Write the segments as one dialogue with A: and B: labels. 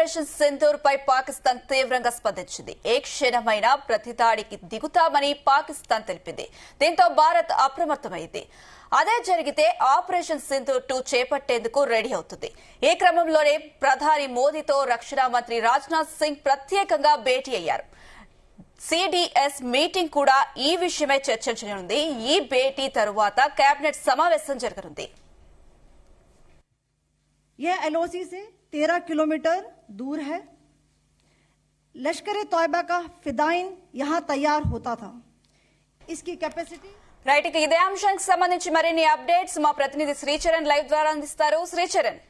A: Operation Sindoor పై పాకిస్తాన్ తీవ్రంగా స్పందించింది. ఏ క్షణమైనా ప్రతిదాడికి దిగుతామని పాకిస్తాన్ తెలిపింది. దీంతో భారత్ అప్రమత్తమైంది. అదే జరిగితే ఆపరేషన్ సింధూర్ 2 చేపట్టేందుకు రెడీ అవుతుంది. ఈ క్రమంలోనే ప్రధాని మోదీతో రక్షణ మంత్రి రాజ్నాథ్ సింగ్ ప్రత్యేకంగా భేటీ అయ్యారు. సిడిఎస్ మీటింగ్ కూడా ఈ విషయమై చర్చించనుంది. ఈ భేటీ తరువాత కేబినెట్ సమావేశం జరగనుంది.
B: यह एलओसी से 13 किलोमीटर दूर है. लश्कर तौयबा का फिदाइन यहां तैयार होता था. इसकी कैपेसिटी
A: రైట్. ఇదే అంశానికి సంబంధించి మరిన్ని అప్డేట్స్ మా ప్రతినిధి శ్రీచరణ్ లైవ్ ద్వారా అందిస్తారు. శ్రీచరణ్.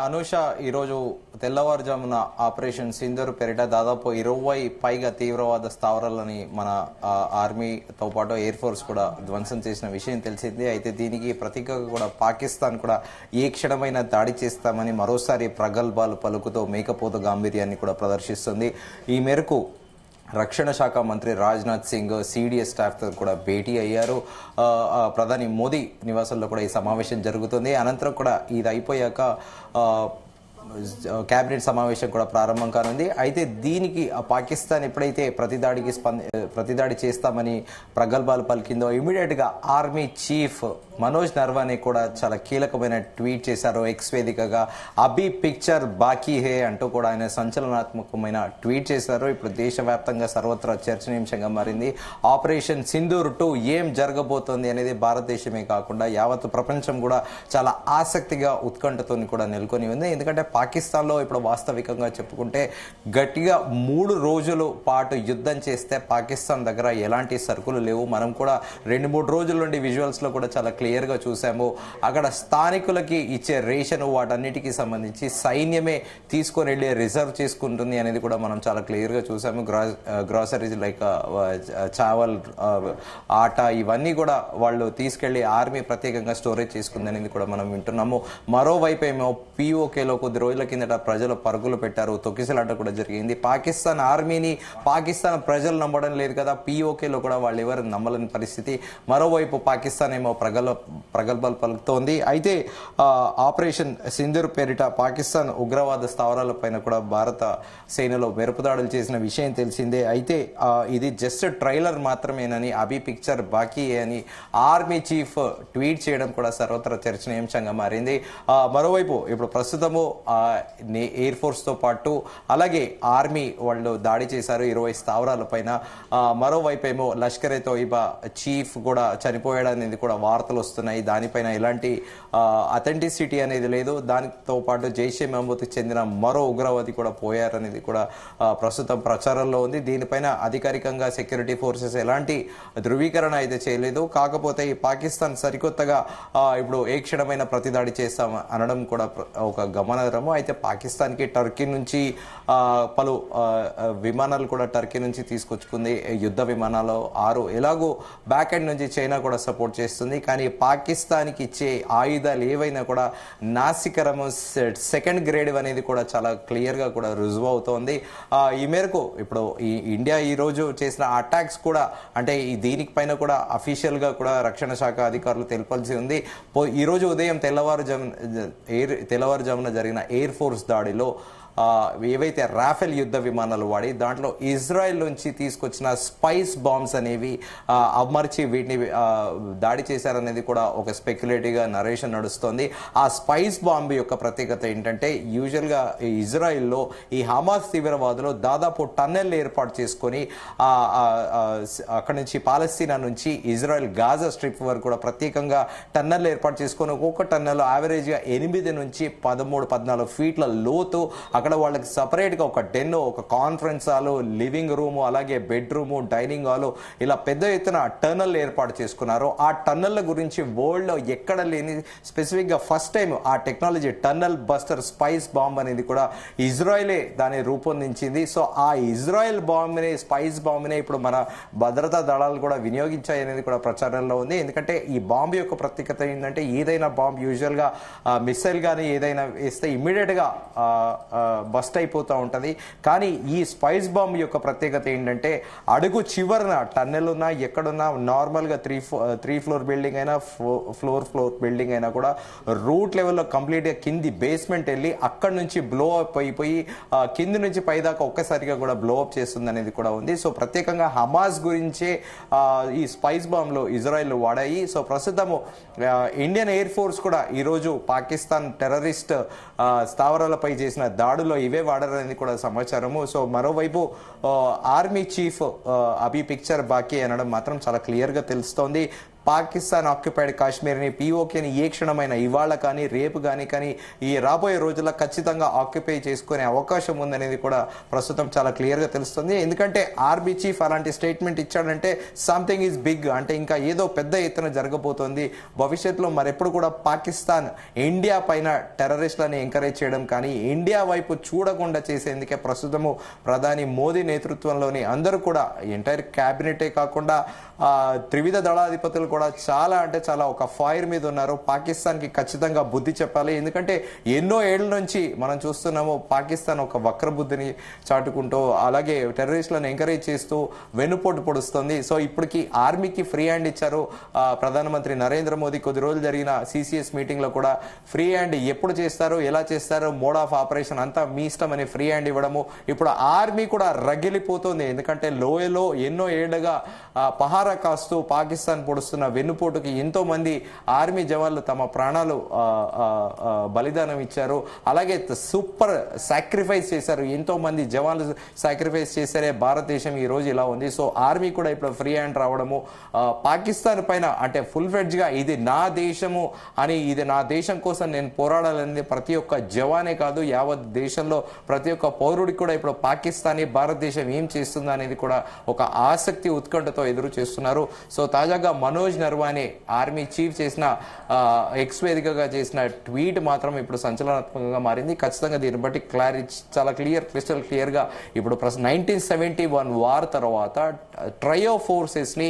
C: అనూష, ఈరోజు తెల్లవారుజామున ఆపరేషన్ సింధూర్ పేరిట దాదాపు 20 పైగా తీవ్రవాద స్థావరాలని మన ఆర్మీతో పాటు ఎయిర్ ఫోర్స్ కూడా ధ్వంసం చేసిన విషయం తెలిసింది. అయితే దీనికి ప్రతీకగా కూడా పాకిస్తాన్ కూడా ఏ క్షణమైన దాడి చేస్తామని మరోసారి ప్రగల్భాలు పలుకుతూ మేకపోతు గాంభీర్యాన్ని కూడా ప్రదర్శిస్తుంది. ఈ మేరకు రక్షణ శాఖ మంత్రి రాజ్నాథ్ సింగ్ సిడిఎస్ స్టాఫ్ తో కూడా భేటీ అయ్యారు. ప్రధాని మోదీ నివాసంలో కూడా ఈ సమావేశం జరుగుతుంది. అనంతరం కూడా ఇది అయిపోయాక కేబినెట్ సమావేశం కూడా ప్రారంభం కానుంది. అయితే దీనికి పాకిస్తాన్ ఎప్పుడైతే ప్రతిదాడి చేస్తామని ప్రగల్భాలు పలికిందో ఇమీడియట్ గా ఆర్మీ చీఫ్ మనోజ్ నర్వానే కూడా చాలా కీలకమైన ట్వీట్ చేశారు. ఎక్స్ వేదికగా అభి పిక్చర్ బాకీ హే అంటూ కూడా ఆయన సంచలనాత్మకమైన ట్వీట్ చేశారు. ఇప్పుడు దేశవ్యాప్తంగా సర్వత్రా చర్చనీయాంశంగా మారింది. ఆపరేషన్ సింధూర్ 2 ఏం జరగబోతోంది అనేది భారతదేశమే కాకుండా యావత్ ప్రపంచం కూడా చాలా ఆసక్తిగా ఉత్కంఠతో కూడా నెలకొని ఉంది. ఎందుకంటే పాకిస్తాన్ లో ఇప్పుడు వాస్తవికంగా చెప్పుకుంటే గట్టిగా 3 రోజుల పాటు యుద్ధం చేస్తే పాకిస్తాన్ దగ్గర ఎలాంటి సరుకులు లేవు. మనం కూడా 2-3 రోజుల నుండి విజువల్స్ లో కూడా చాలా క్లియర్ గా చూసాము. అక్కడ స్థానికులకి ఇచ్చే రేషన్ వాటన్నిటికీ సంబంధించి సైన్యమే తీసుకొని వెళ్ళి రిజర్వ్ చేసుకుంటుంది అనేది కూడా మనం చాలా క్లియర్ గా చూసాము. గ్రాసరీస్ లైక్ చావల్, ఆటా ఇవన్నీ కూడా వాళ్ళు తీసుకెళ్లి ఆర్మీ ప్రత్యేకంగా స్టోరేజ్ చేసుకుంది అనేది కూడా మనం వింటున్నాము. మరోవైపు ఏమో పిఓకేలో కొద్ది రోజుల కిందట ప్రజలు పరుగులు పెట్టారు, తొక్కిసలాట కూడా జరిగింది. పాకిస్తాన్ ఆర్మీని పాకిస్తాన్ ప్రజలు నమ్మడం లేదు కదా, పిఓకేలో కూడా వాళ్ళు ఎవరు నమ్మలేని పరిస్థితి. మరోవైపు పాకిస్తాన్ ఏమో ప్రగల్భాలు పలుకుతోంది. అయితే ఆపరేషన్ సింధూర్ పేరిట పాకిస్తాన్ ఉగ్రవాద స్థావరాలపైన కూడా భారత సేనలో మెరుపుదాడులు చేసిన విషయం తెలిసిందే. అయితే ఇది జస్ట్ ట్రైలర్ మాత్రమేనని, అభి పిక్చర్ బాకీ అని ఆర్మీ చీఫ్ ట్వీట్ చేయడం కూడా సర్వత్రా చర్చనీయాంశంగా మారింది. మరోవైపు ఇప్పుడు ప్రస్తుతము ఎయిర్ ఫోర్స్ తో పాటు అలాగే ఆర్మీ వాళ్ళు దాడి చేశారు 20 స్థావరాల పైన. మరోవైపు ఏమో లష్కర్ తోయిబా చీఫ్ కూడా చనిపోయాడు అనేది కూడా వార్తలు వస్తున్నాయి. దానిపైన ఎలాంటి అథెంటిసిటీ అనేది లేదు. దానితో పాటు జైషే మహమ్మద్కి చెందిన మరో ఉగ్రవాది కూడా పోయారనేది కూడా ప్రస్తుతం ప్రచారంలో ఉంది. దీనిపైన అధికారికంగా సెక్యూరిటీ ఫోర్సెస్ ఎలాంటి ధృవీకరణ అయితే చేయలేదు. కాకపోతే ఈ పాకిస్తాన్ సరికొత్తగా ఇప్పుడు ఏ క్షణమైన ప్రతిదాడి చేస్తాం అనడం కూడా ఒక గమనార్హము. అయితే పాకిస్తాన్ కి టర్కీ నుంచి పలు విమానాలు కూడా టర్కీ నుంచి తీసుకొచ్చుకుంది. యుద్ధ విమానాలు 6 ఎలాగో బ్యాక్ ఎండ్ నుంచి చైనా కూడా సపోర్ట్ చేస్తుంది. కానీ పాకిస్తాన్ కి ఇచ్చే ఆయుధాలు ఏవైనా కూడా నాసికరము, సెకండ్ గ్రేడ్ అనేది కూడా చాలా క్లియర్ గా కూడా రుజువు అవుతోంది. ఈ మేరకు ఇప్పుడు ఈ ఇండియా ఈ రోజు చేసిన అటాక్స్ కూడా అంటే దీనిపైన కూడా అఫీషియల్ గా కూడా రక్షణ శాఖ అధికారులు తెలపాల్సి ఉంది. ఈ రోజు ఉదయం తెల్లవారుజామున జరిగిన ఎయిర్ ఫోర్స్ దాడిలో ఏవైతే రాఫెల్ యుద్ధ విమానాలు వాడి దాంట్లో ఇజ్రాయెల్ నుంచి తీసుకొచ్చిన స్పైస్ బాంబ్స్ అనేవి అమర్చి వీటిని దాడి చేశారనేది కూడా ఒక స్పెక్యులేటివ్ గా నరేషన్ నడుస్తోంది. ఆ స్పైస్ బాంబ్ యొక్క ప్రత్యేకత ఏంటంటే యూజువల్ గా ఇజ్రాయెల్లో ఈ హమాస్ తీవ్రవాదులు దాదాపు టన్నెల్ ఏర్పాటు చేసుకొని అక్కడి నుంచి పాలస్తీనా నుంచి ఇజ్రాయెల్ గాజా స్ట్రిప్ వరకు కూడా ప్రత్యేకంగా టన్నెల్ ఏర్పాటు చేసుకొని ఒక్కొక్క టన్నెల్ యావరేజ్ గా 8 నుంచి 13-14 ఫీట్ల లోతు. అక్కడ వాళ్ళకి సపరేట్ గా ఒక డెన్, ఒక కాన్ఫరెన్స్ హాల్, లివింగ్ రూమ్, అలాగే బెడ్రూమ్, డైనింగ్ హాల్ ఇలా పెద్ద ఎత్తున టన్నెల్ ఏర్పాటు చేసుకున్నారు. ఆ టన్నెల్ గురించి వరల్డ్ లో ఎక్కడ లేని స్పెసిఫిక్ గా ఫస్ట్ టైం ఆ technology tunnel buster spice bomb అనేది కూడా ఇజ్రాయెలే దాన్ని రూపొందించింది. సో ఆ ఇజ్రాయెల్ బాంబ్ ని, స్పైస్ బాంబ్ ని ఇప్పుడు మన భద్రతా దళాలు కూడా వినియోగించాయి అనేది కూడా ప్రచారంలో ఉంది. ఎందుకంటే ఈ బాంబ్ యొక్క ప్రత్యేకత ఏంటంటే ఏదైనా బాంబ్ యూజువల్ గా మిసైల్ గానీ ఏదైనా వేస్తే ఇమ్మీడియట్ గా బస్ట్ అయిపోతూ ఉంటది. కానీ ఈ స్పైస్ బాంబ్ యొక్క ప్రత్యేకత ఏంటంటే అడుగు చివరన టన్నెల్ ఉన్నా ఎక్కడున్నా నార్మల్ గా త్రీ ఫ్లోర్ బిల్డింగ్ అయినా ఫ్లోర్ బిల్డింగ్ అయినా కూడా రూట్ లెవెల్లో కంప్లీట్ గా కింది బేస్మెంట్ వెళ్ళి అక్కడ నుంచి బ్లో అప్ అయిపోయి కింది నుంచి పైదాకా ఒక్కసారిగా కూడా బ్లో అప్ చేస్తుంది అనేది కూడా ఉంది. సో ప్రత్యేకంగా హమాస్ గురించే ఈ స్పైస్ బాంబ్ లో ఇజ్రాయెల్ వాడాయి. సో ప్రస్తుతము ఇండియన్ ఎయిర్ ఫోర్స్ కూడా ఈరోజు పాకిస్తాన్ టెర్రరిస్ట్ స్థావరాలపై చేసిన దాడులో ఇవే వాడారనేది కూడా సమాచారము. సో మరోవైపు ఆర్మీ చీఫ్ అభి పిక్చర్ బాకీ అనడం మాత్రం చాలా క్లియర్ గా తెలుస్తోంది. పాకిస్తాన్ ఆక్యుపైడ్ కాశ్మీర్ని పీఓకేని ఏ క్షణమైన ఇవాళ కానీ రేపు కానీ ఈ రాబోయే రోజుల్లో ఖచ్చితంగా ఆక్యుపై చేసుకునే అవకాశం ఉందనేది కూడా ప్రస్తుతం చాలా క్లియర్గా తెలుస్తుంది. ఎందుకంటే ఆర్మీ చీఫ్ అలాంటి స్టేట్మెంట్ ఇచ్చాడంటే సంథింగ్ ఈజ్ బిగ్, అంటే ఇంకా ఏదో పెద్ద ఎత్తున జరగబోతోంది. భవిష్యత్తులో మరెప్పుడు కూడా పాకిస్తాన్ ఇండియా పైన టెర్రరిస్టులని ఎంకరేజ్ చేయడం కానీ ఇండియా వైపు చూడకుండా చేసేందుకే ప్రస్తుతము ప్రధాని మోదీ నేతృత్వంలోని అందరూ కూడా ఎంటైర్ క్యాబినెటే కాకుండా త్రివిధ దళాధిపతులు కూడా చాలా అంటే చాలా ఒక ఫైర్ మీద ఉన్నారు. పాకిస్తాన్ కి ఖచ్చితంగా బుద్ధి చెప్పాలి. ఎందుకంటే ఎన్నో ఏళ్ల నుంచి మనం చూస్తున్నాము పాకిస్తాన్ ఒక వక్ర బుద్ధిని చాటుకుంటూ అలాగే టెర్రరిస్టులను ఎంకరేజ్ చేస్తూ వెన్నుపోటు పొడుస్తుంది. సో ఇప్పటికి ఆర్మీకి ఫ్రీ హ్యాండ్ ఇచ్చారు ప్రధానమంత్రి నరేంద్ర మోదీ. కొద్ది రోజులు జరిగిన సిసిఎస్ మీటింగ్ లో కూడా ఫ్రీ హ్యాండ్ ఎప్పుడు చేస్తారు, ఎలా చేస్తారు, మోడ్ ఆఫ్ ఆపరేషన్ అంతా మీ ఇష్టం అని ఫ్రీ హ్యాండ్ ఇవ్వడము. ఇప్పుడు ఆర్మీ కూడా రగిలిపోతుంది. ఎందుకంటే లోయలో ఎన్నో ఏళ్లుగా పహారా కాస్తూ పాకిస్తాన్ పొడుస్తున్న వెన్నుపోటుకి ఎంతో మంది ఆర్మీ జవాన్లు తమ ప్రాణాలు బలిదానం ఇచ్చారు. అలాగే సూపర్ సాక్రిఫైస్ చేశారు. ఎంతో మంది జవాన్లు సాక్రిఫైస్ చేశారే భారతదేశం ఈ రోజు ఇలా ఉంది. సో ఆర్మీ కూడా ఇప్పుడు ఫ్రీ హ్యాండ్ రావడము పాకిస్తాన్ పైన అంటే ఫుల్ ఫ్లెడ్జ్ గా ఇది నా దేశము అని, ఇది నా దేశం కోసం నేను పోరాడాలనేది ప్రతి ఒక్క జవానే కాదు యావత్ దేశంలో ప్రతి ఒక్క పౌరుడికి కూడా ఇప్పుడు పాకిస్తానీ భారతదేశం ఏం చేస్తుందా అనేది కూడా ఒక ఆసక్తి ఉత్కంఠతో ఎదురు చేస్తున్నారు. సో తాజాగా మనోజ్ నర్వానే ఆర్మీ చీఫ్ చేసిన ఎక్స్ వేదికగా చేసిన ట్వీట్ మాత్రం ఇప్పుడు సంచలనాత్మకంగా మారింది. ఖచ్చితంగా దీన్ని బట్టి చాలా క్రిస్టల్ క్లియర్ గా ఇప్పుడు 1971 వార్ తర్వాత ట్రయో ఫోర్సెస్ ని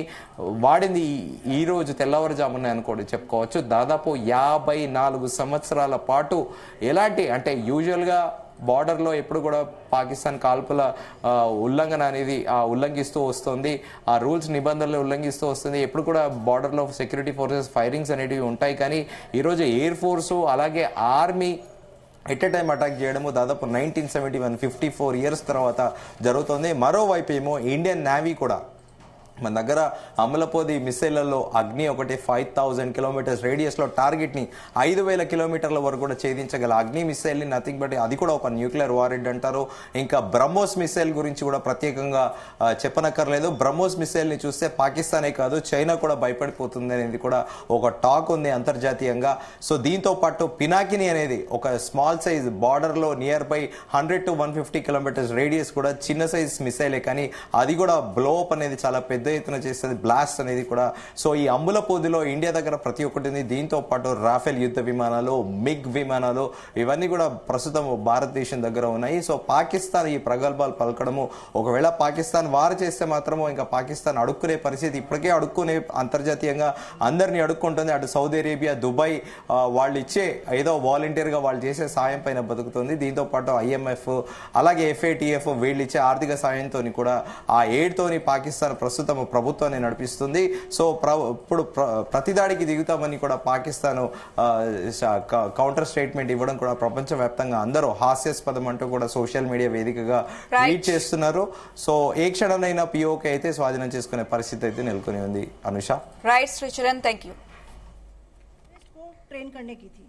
C: వాడింది ఈ రోజు తెల్లవారుజామున అనుకోండి చెప్పుకోవచ్చు. దాదాపు 54 సంవత్సరాల పాటు ఎలాంటి అంటే యూజువల్ గా బార్డర్ లో ఎప్పుడు కూడా పాకిస్తాన్ కాల్పుల ఉల్లంఘన అనేది ఉల్లంఘిస్తూ వస్తుంది, ఆ రూల్స్ నిబంధనలు ఉల్లంఘిస్తూ వస్తుంది. ఎప్పుడు కూడా బార్డర్ లో సెక్యూరిటీ ఫోర్సెస్ ఫైరింగ్స్ అనేటివి ఉంటాయి. కానీ ఈరోజు ఎయిర్ ఫోర్సు అలాగే army at a time attack చేయడము దాదాపు 1971 54 ఇయర్స్ తర్వాత జరుగుతుంది. మరోవైపు ఏమో ఇండియన్ నేవీ కూడా మన దగ్గర అమలపోది మిసైళ్లలో అగ్ని ఒకటి 5000 కిలోమీటర్స్ రేడియస్ లో టార్గెట్ ని 5000 కిలోమీటర్ల వరకు కూడా ఛేదించగల అగ్ని మిసైల్ ని నథింగ్ బట్ అది కూడా ఒక న్యూక్లియర్ వారెడ్ అంటారు. ఇంకా బ్రహ్మోస్ మిసైల్ గురించి కూడా ప్రత్యేకంగా చెప్పనక్కర్లేదు. బ్రహ్మోస్ మిసైల్ ని చూస్తే పాకిస్తానే కాదు చైనా కూడా భయపడిపోతుంది అనేది కూడా ఒక టాక్ ఉంది అంతర్జాతీయంగా. సో దీంతో పాటు పినాకిని అనేది ఒక స్మాల్ సైజ్ బార్డర్ లో near by 100 to 150 kilometres radius కూడా చిన్న సైజ్ మిసైలే, కానీ అది కూడా బ్లో అప్ అనేది చాలా పెద్ద ఎత్తున చేస్తుంది, బ్లాస్ట్ అనేది కూడా. సో ఈ అంబుల పొదిలో ఇండియా దగ్గర ప్రతి ఒక్కటి ఉంది. దీంతో పాటు రాఫెల్ యుద్ధ విమానాలు, మిగ్ విమానాలు ఇవన్నీ కూడా ప్రస్తుతం భారతదేశం దగ్గర ఉన్నాయి. సో పాకిస్తాన్ ఈ ప్రగల్భాలు పలకడము, ఒకవేళ పాకిస్తాన్ వారు చేస్తే మాత్రము ఇంకా పాకిస్తాన్ అడుక్కునే పరిస్థితి, ఇప్పటికే అడుక్కునే అంతర్జాతీయంగా అందరినీ అడుక్కుంటుంది. అటు సౌదీ అరేబియా, దుబాయ్ వాళ్ళు ఇచ్చే ఏదో వాలంటీర్ గా వాళ్ళు చేసే సాయం పైన బతుకుతుంది. దీంతో పాటు IMF అలాగే FATF వీళ్ళు ఇచ్చే ఆర్థిక సాయంతో కూడా ఆ ఎయిడ్ తోని పాకిస్తాన్ ప్రస్తుతం ప్రభుత్వాన్ని నడిపిస్తుంది. సో ఇప్పుడు ప్రతిదాడికి దిగుతామని కూడా పాకిస్తాన్ కౌంటర్ స్టేట్మెంట్ ఇవ్వడం కూడా ప్రపంచవ్యాప్తంగా అందరూ హాస్యాస్పదం అంటూ కూడా సోషల్ మీడియా వేదికగా ట్వీట్ చేస్తున్నారు. సో ఏ క్షణంలో POK అయితే స్వాధీనం చేసుకునే పరిస్థితి అయితే నెలకొని ఉంది. Anusha.
A: Right Sricharan, thank you.
B: Train करने की थी